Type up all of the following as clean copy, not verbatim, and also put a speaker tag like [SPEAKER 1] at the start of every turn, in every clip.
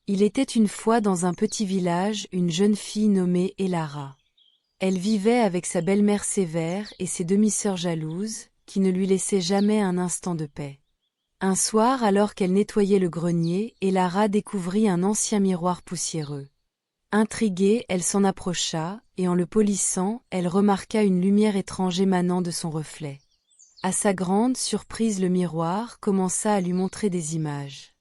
[SPEAKER 1] Il était une fois dans un petit village une jeune fille nommée Elara. Elle vivait avec sa belle-mère sévère et ses demi-sœurs jalouses, qui ne lui laissaient jamais un instant de paix. Un soir, alors qu'elle nettoyait le grenier, Elara découvrit un ancien miroir poussiéreux. Intriguée, elle s'en approcha, et en le polissant, elle remarqua une lumière étrange émanant de son reflet. À sa grande surprise, le miroir commença à lui montrer des images.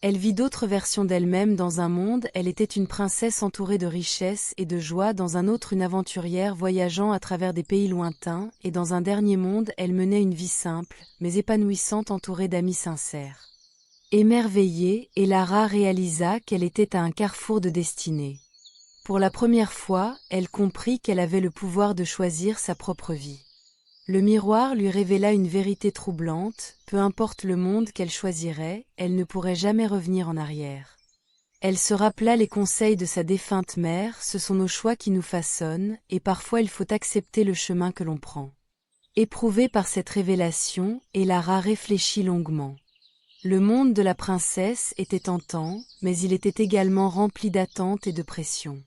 [SPEAKER 1] Elle vit d'autres versions d'elle-même dans un monde, elle était une princesse entourée de richesses et de joie, dans un autre une aventurière voyageant à travers des pays lointains, et dans un dernier monde elle menait une vie simple, mais épanouissante entourée d'amis sincères. Émerveillée, Elara réalisa qu'elle était à un carrefour de destinée. Pour la première fois, elle comprit qu'elle avait le pouvoir de choisir sa propre vie. Le miroir lui révéla une vérité troublante, peu importe le monde qu'elle choisirait, elle ne pourrait jamais revenir en arrière. Elle se rappela les conseils de sa défunte mère, ce sont nos choix qui nous façonnent, et parfois il faut accepter le chemin que l'on prend. Éprouvée par cette révélation, Elara réfléchit longuement. Le monde de la princesse était tentant, mais il était également rempli d'attentes et de pression.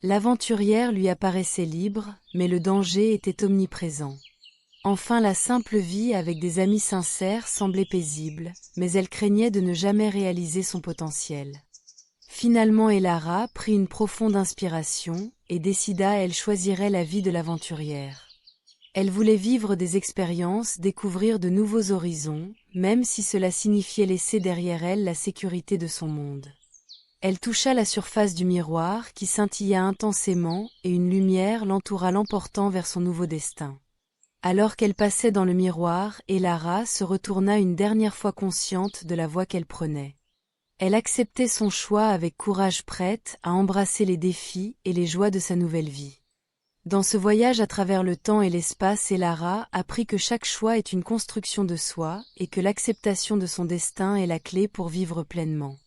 [SPEAKER 1] L'aventurière lui apparaissait libre, mais le danger était omniprésent. Enfin, la simple vie avec des amis sincères semblait paisible, mais elle craignait de ne jamais réaliser son potentiel. Finalement, Elara prit une profonde inspiration et décida elle choisirait la vie de l'aventurière. Elle voulait vivre des expériences, découvrir de nouveaux horizons, même si cela signifiait laisser derrière elle la sécurité de son monde. Elle toucha la surface du miroir qui scintilla intensément et une lumière l'entoura l'emportant vers son nouveau destin. Alors qu'elle passait dans le miroir, Elara se retourna une dernière fois consciente de la voie qu'elle prenait. Elle acceptait son choix avec courage, prête à embrasser les défis et les joies de sa nouvelle vie. Dans ce voyage à travers le temps et l'espace, Elara apprit que chaque choix est une construction de soi et que l'acceptation de son destin est la clé pour vivre pleinement.